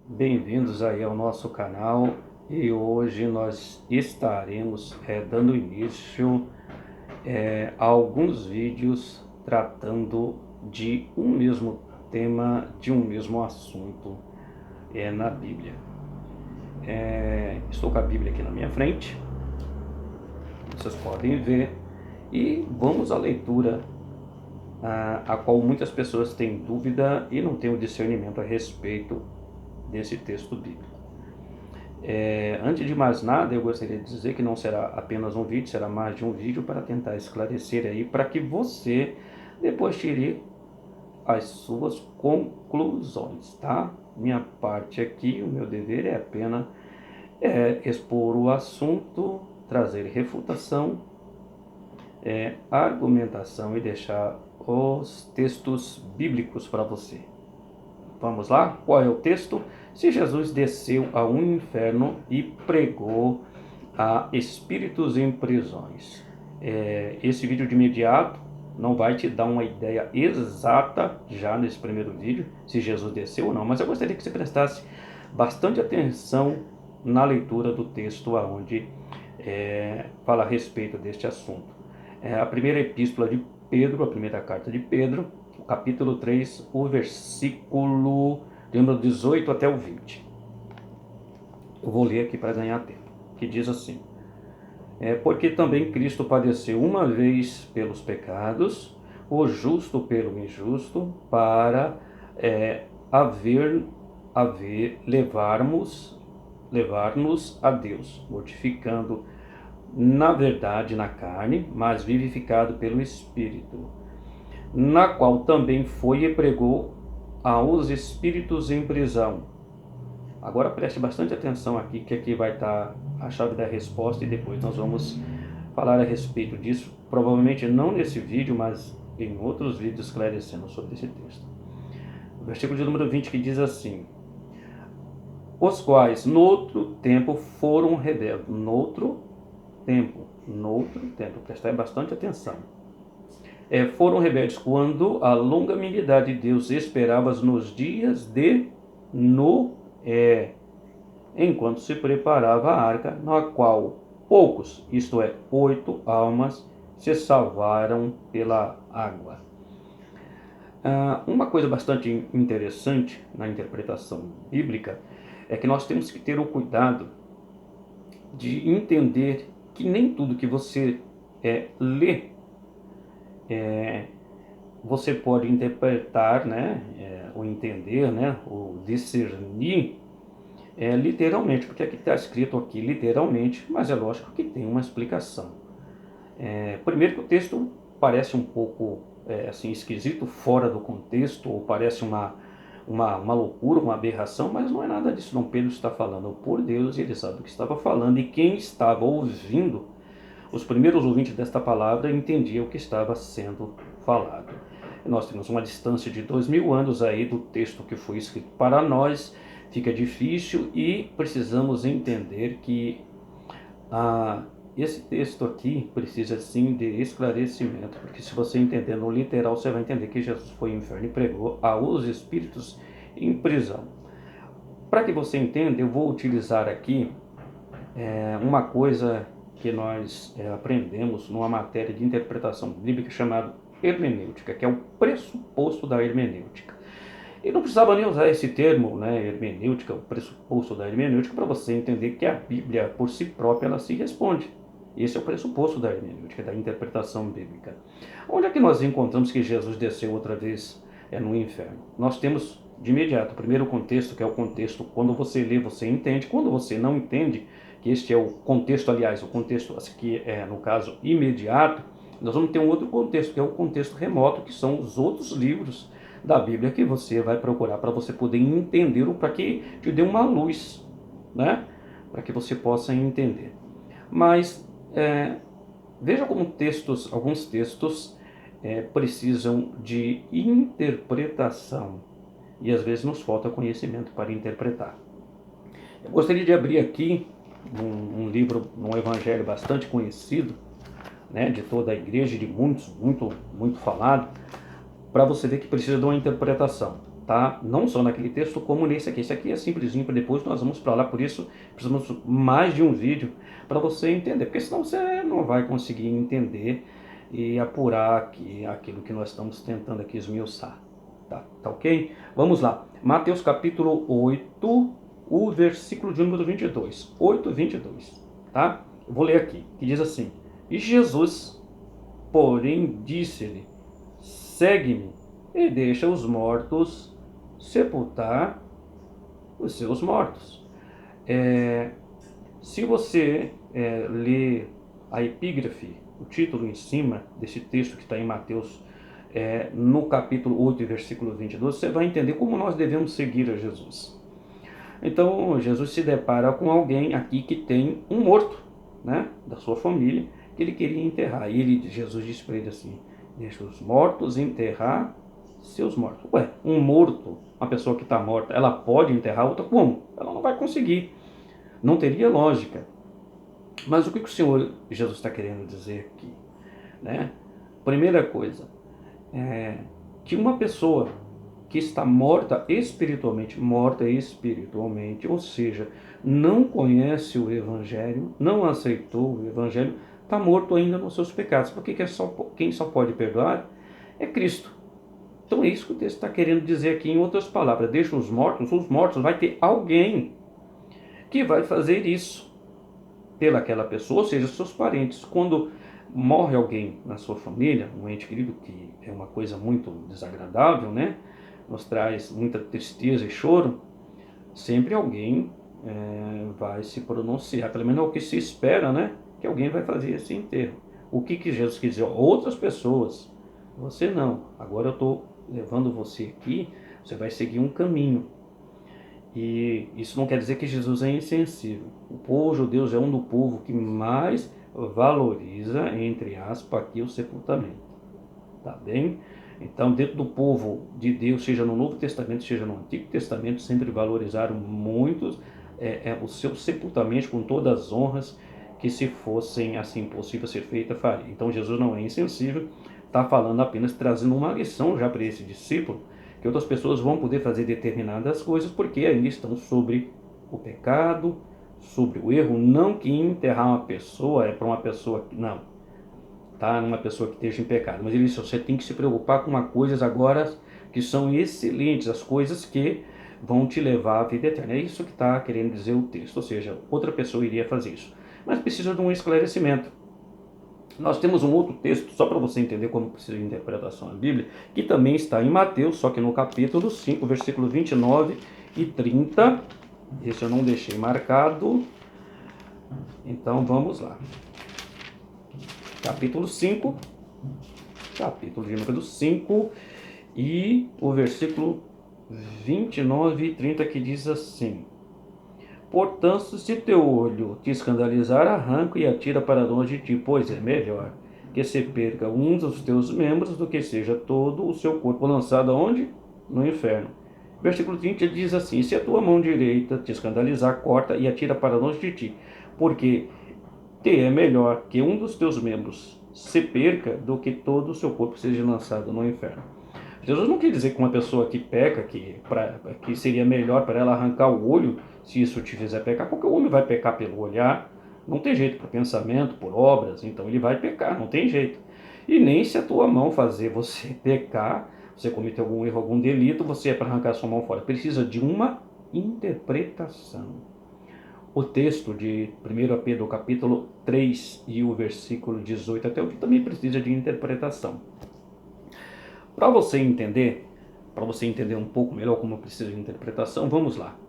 Bem-vindos aí ao nosso canal e hoje nós estaremos dando início a alguns vídeos tratando de um mesmo tema, de um mesmo assunto na Bíblia. Estou com a Bíblia aqui na minha frente, vocês podem ver, e vamos à leitura a qual muitas pessoas têm dúvida e não têm o discernimento a respeito desse texto bíblico. Antes de mais nada, eu gostaria de dizer que não será apenas um vídeo, será mais de um vídeo para tentar esclarecer aí, para que você depois tire as suas conclusões, tá? Minha parte aqui, o meu dever é apenas expor o assunto, trazer refutação, argumentação e deixar os textos bíblicos para você. Vamos lá? Qual é o texto? Se Jesus desceu ao inferno e pregou a espíritos em prisões. Esse vídeo de imediato não vai te dar uma ideia exata já nesse primeiro vídeo, se Jesus desceu ou não, mas eu gostaria que você prestasse bastante atenção na leitura do texto aonde fala a respeito deste assunto. A primeira epístola de Pedro, a primeira carta de Pedro, capítulo 3, o versículo número 18 até o 20. Eu vou ler aqui para ganhar tempo, que diz assim: porque também Cristo padeceu uma vez pelos pecados, o justo pelo injusto, para levar-nos a Deus, mortificando na verdade na carne, mas vivificado pelo Espírito, na qual também foi e pregou aos espíritos em prisão. Agora preste bastante atenção aqui, que aqui vai estar a chave da resposta e depois nós vamos falar a respeito disso, provavelmente não nesse vídeo, mas em outros vídeos esclarecendo sobre esse texto. O versículo de número 20 que diz assim: os quais noutro tempo foram rebeldes. Noutro tempo, prestai bastante atenção. Foram rebeldes quando a longanimidade de Deus esperavas nos dias de Noé, enquanto se preparava a arca, na qual poucos, isto é, 8 almas, se salvaram pela água. Uma coisa bastante interessante na interpretação bíblica é que nós temos que ter o cuidado de entender que nem tudo que você lê você pode interpretar, né, ou entender, né, ou discernir literalmente, porque aqui está escrito aqui literalmente, mas é lógico que tem uma explicação. Primeiro que o texto parece um pouco assim esquisito, fora do contexto, ou parece uma loucura, uma aberração, mas não é nada disso. Dom Pedro está falando por Deus e ele sabe o que estava falando, e quem estava ouvindo, os primeiros ouvintes desta palavra, entendiam o que estava sendo falado. Nós temos uma distância de 2000 anos aí do texto que foi escrito para nós, fica difícil e precisamos entender que esse texto aqui precisa sim de esclarecimento, porque se você entender no literal, você vai entender que Jesus foi ao inferno e pregou aos espíritos em prisão. Para que você entenda, eu vou utilizar aqui uma coisa que nós aprendemos numa matéria de interpretação bíblica chamada hermenêutica, que é o pressuposto da hermenêutica. E não precisava nem usar esse termo, né, hermenêutica, o pressuposto da hermenêutica, para você entender que a Bíblia, por si própria, ela se responde. Esse é o pressuposto da hermenêutica, da interpretação bíblica. Onde é que nós encontramos que Jesus desceu outra vez no inferno? Nós temos de imediato o primeiro contexto, que é o contexto quando você lê, você entende. Quando você não entende, que este é o contexto, aliás, o contexto que é, no caso, imediato, nós vamos ter um outro contexto, que é o contexto remoto, que são os outros livros da Bíblia que você vai procurar para você poder entender, ou para que te dê uma luz, né? Para que você possa entender. Mas veja como alguns textos precisam de interpretação e às vezes nos falta conhecimento para interpretar. Eu gostaria de abrir aqui um livro, um evangelho bastante conhecido, né, de toda a igreja, de muitos, muito falado, para você ver que precisa de uma interpretação. tá? Não só naquele texto, como nesse aqui. Esse aqui é simplesinho, para depois nós vamos para lá, por isso precisamos mais de um vídeo para você entender, porque senão você não vai conseguir entender e apurar aqui aquilo que nós estamos tentando aqui esmiuçar. Tá ok? Vamos lá. Mateus capítulo 8, o versículo de número 22. 8, 22. Tá? Eu vou ler aqui, que diz assim: E Jesus, porém, disse-lhe: Segue-me e deixa os mortos sepultar os seus mortos. Se você ler a epígrafe, o título em cima desse texto que está em Mateus, no capítulo 8, versículo 22, você vai entender como nós devemos seguir a Jesus. Então, Jesus se depara com alguém aqui que tem um morto, né, da sua família, que ele queria enterrar. E Jesus disse para ele assim: deixa os mortos enterrar seus mortos. Ué, um morto, uma pessoa que está morta, ela pode enterrar outra? Como? Ela não vai conseguir. Não teria lógica. Mas o que o Senhor Jesus está querendo dizer aqui, né? Primeira coisa, que uma pessoa que está morta espiritualmente, ou seja, não conhece o Evangelho, não aceitou o Evangelho, está morto ainda nos seus pecados, porque quem só pode perdoar é Cristo. Então é isso que o texto está querendo dizer aqui, em outras palavras: deixa os mortos, vai ter alguém que vai fazer isso pelaquela pessoa, ou seja, seus parentes. Quando morre alguém na sua família, um ente querido, que é uma coisa muito desagradável, né? Nos traz muita tristeza e choro, sempre alguém vai se pronunciar, pelo menos é o que se espera, né? Que alguém vai fazer esse enterro. O que Jesus quis dizer? Outras pessoas, você não. Agora eu estou levando você aqui, você vai seguir um caminho. E isso não quer dizer que Jesus é insensível. O povo judeu é um do povo que mais valoriza, entre aspas, aqui o sepultamento. Tá bem? Então, dentro do povo de Deus, seja no Novo Testamento, seja no Antigo Testamento, sempre valorizaram muito o seu sepultamento com todas as honras que, se fossem assim possível ser feita, faria. Então, Jesus não é insensível, está falando apenas, trazendo uma lição já para esse discípulo, que outras pessoas vão poder fazer determinadas coisas porque ainda estão sobre o pecado, sobre o erro. Não que enterrar uma pessoa é para uma pessoa que não, tá? Uma pessoa que esteja em pecado. Mas ele disse: você tem que se preocupar com coisas agora que são excelentes, as coisas que vão te levar à vida eterna. É isso que está querendo dizer o texto, ou seja, outra pessoa iria fazer isso. Mas precisa de um esclarecimento. Nós temos um outro texto, só para você entender como precisa de interpretação da Bíblia, que também está em Mateus, só que no capítulo 5, versículo 29 e 30. Esse eu não deixei marcado. Então vamos lá. Capítulo 5, capítulo de número 5, e o versículo 29 e 30, que diz assim: Portanto, se teu olho te escandalizar, arranca e atira para longe de ti, pois é melhor que se perca um dos teus membros do que seja todo o seu corpo lançado aonde? No inferno. Versículo 30 diz assim: se a tua mão direita te escandalizar, corta e atira para longe de ti, porque te é melhor que um dos teus membros se perca do que todo o seu corpo seja lançado no inferno. Jesus não quer dizer que uma pessoa que peca, que seria melhor para ela arrancar o olho, se isso te fizer pecar, porque o homem vai pecar pelo olhar, não tem jeito, por pensamento, por obras, então ele vai pecar, não tem jeito. E nem se a tua mão fazer você pecar, você cometer algum erro, algum delito, você é para arrancar a sua mão fora. Precisa de uma interpretação. O texto de 1 Pedro capítulo 3 e o versículo 18 até o que também precisa de interpretação. Para você entender um pouco melhor como precisa de interpretação, vamos lá.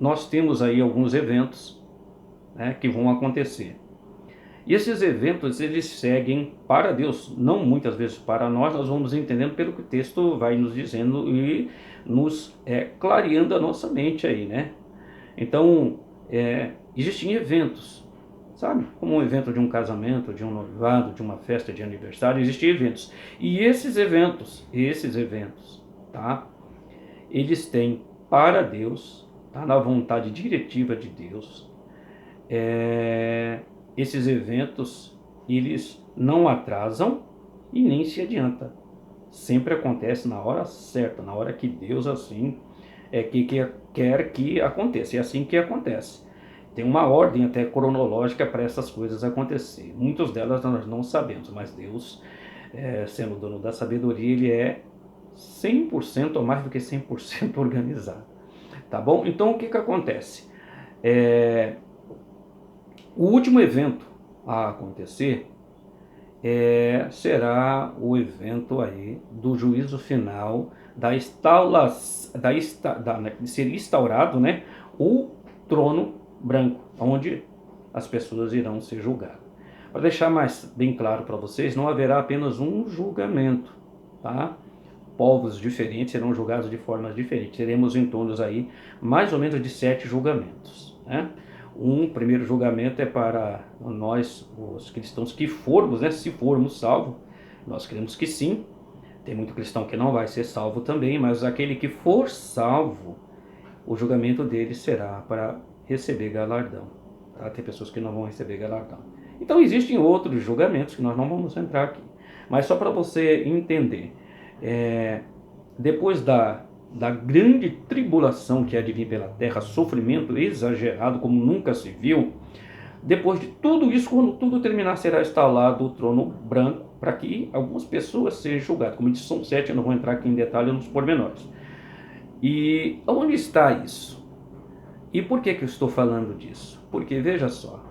Nós temos aí alguns eventos, né, que vão acontecer. E esses eventos, eles seguem para Deus, não muitas vezes para nós. Nós vamos entendendo pelo que o texto vai nos dizendo e nos clareando a nossa mente aí, né? Então, existem eventos, sabe? Como um evento de um casamento, de um noivado, de uma festa de aniversário, existem eventos. E esses eventos, tá? Eles têm para Deus, tá? Na vontade diretiva de Deus, esses eventos, eles não atrasam e nem se adianta. sempre acontece na hora certa, na hora que Deus assim que quer que aconteça, e é assim que acontece. Tem uma ordem até cronológica para essas coisas acontecer. Muitas delas nós não sabemos, mas Deus, sendo o dono da sabedoria, ele é 100% ou mais do que 100% organizado. Tá bom? Então o que que acontece? O último evento a acontecer será o evento aí do juízo final ser instaurado, né, o trono branco, onde as pessoas irão ser julgadas. Para deixar mais bem claro para vocês, não haverá apenas um julgamento, tá? Povos diferentes serão julgados de formas diferentes. Teremos em torno aí mais ou menos de 7 julgamentos, né? Um primeiro julgamento é para nós, os cristãos que formos, né? Se formos salvos, nós cremos que sim. Tem muito cristão que não vai ser salvo também, mas aquele que for salvo, o julgamento dele será para receber galardão. Tá? Tem pessoas que não vão receber galardão. Então existem outros julgamentos que nós não vamos entrar aqui. Mas só para você entender, depois da grande tribulação que há de vir pela terra, sofrimento exagerado como nunca se viu, depois de tudo isso, quando tudo terminar, será instalado o trono branco para que algumas pessoas sejam julgadas. Como eu disse, são 7, eu não vou entrar aqui em detalhe nos pormenores. E onde está isso? E por que eu estou falando disso? Porque veja só,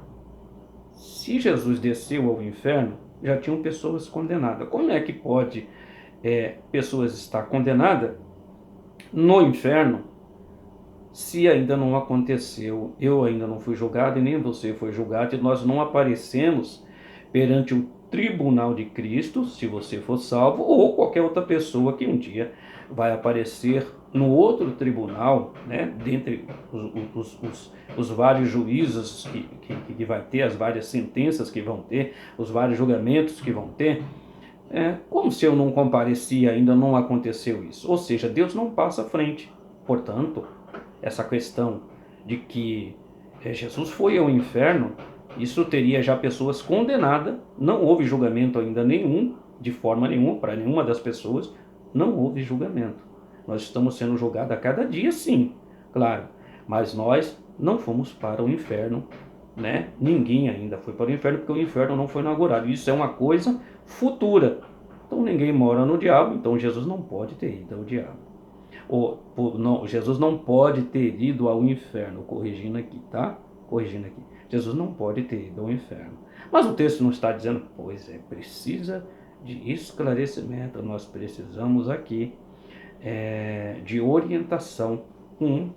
se Jesus desceu ao inferno, já tinham pessoas condenadas. Como é que pode pessoas estar condenadas no inferno se ainda não aconteceu? Eu ainda não fui julgado e nem você foi julgado, e nós não aparecemos perante o tribunal de Cristo, se você for salvo, ou qualquer outra pessoa que um dia vai aparecer no outro tribunal, né, dentre os vários juízos que vai ter, as várias sentenças que vão ter, os vários julgamentos que vão ter. Como se eu não compareci ainda não aconteceu isso. Ou seja, Deus não passa à frente. Portanto, essa questão de que Jesus foi ao inferno, isso teria já pessoas condenadas, não houve julgamento ainda nenhum, de forma nenhuma, para nenhuma das pessoas, não houve julgamento. Nós estamos sendo julgados a cada dia, sim, claro, mas nós não fomos para o inferno, né? Ninguém ainda foi para o inferno, porque o inferno não foi inaugurado. Isso é uma coisa futura. Então ninguém mora no diabo, então Jesus não pode ter ido ao diabo. Jesus não pode ter ido ao inferno, corrigindo aqui, tá? Corrigindo aqui. Jesus não pode ter ido ao inferno. Mas o texto não está dizendo, pois precisa de esclarecimento. Nós precisamos aqui de orientação com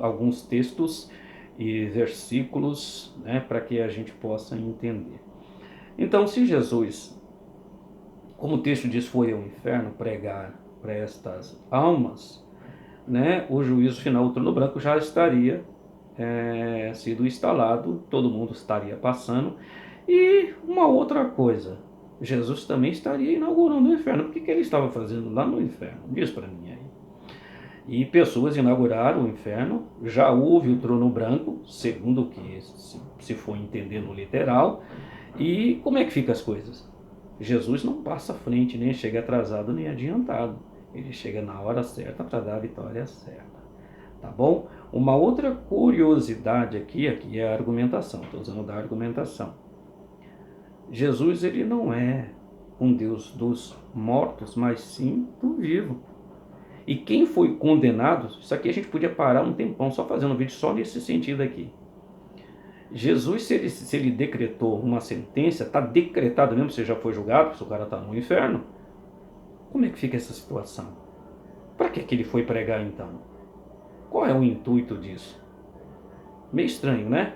alguns textos e versículos, né, para que a gente possa entender. Então, se Jesus, como o texto diz, foi ao inferno pregar para estas almas, né, o juízo final, o trono branco já estaria sido instalado, todo mundo estaria passando. E uma outra coisa, Jesus também estaria inaugurando o inferno. O que ele estava fazendo lá no inferno? Diz para mim aí. E pessoas inauguraram o inferno, já houve o trono branco, segundo o que se for entender no literal. E como é que ficam as coisas? Jesus não passa à frente, nem chega atrasado, nem adiantado. Ele chega na hora certa para dar a vitória certa. Tá bom? Uma outra curiosidade aqui é a argumentação. Estou usando da argumentação. Jesus, ele não é um Deus dos mortos, mas sim do vivo. E quem foi condenado, isso aqui a gente podia parar um tempão só fazendo um vídeo só nesse sentido aqui. Jesus, se ele decretou uma sentença, está decretado mesmo, você já foi julgado, se o cara está no inferno, como é que fica essa situação? Para que ele foi pregar então? Qual é o intuito disso? Meio estranho, né?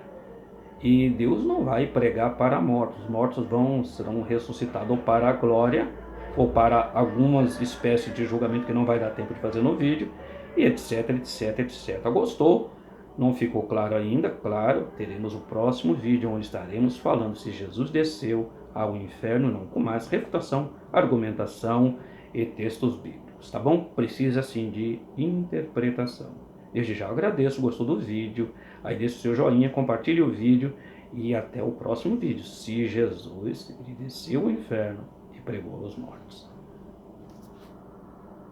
E Deus não vai pregar para mortos. Os mortos serão ressuscitados ou para a glória, ou para algumas espécies de julgamento que não vai dar tempo de fazer no vídeo, e etc, etc, etc. Gostou? Não ficou claro ainda? Claro, teremos o próximo vídeo onde estaremos falando se Jesus desceu ao inferno, não, com mais refutação, argumentação e textos bíblicos, tá bom? Precisa sim de interpretação. Desde já agradeço, gostou do vídeo, aí deixa o seu joinha, compartilhe o vídeo e até o próximo vídeo. Se Jesus desceu ao inferno e pregou aos mortos.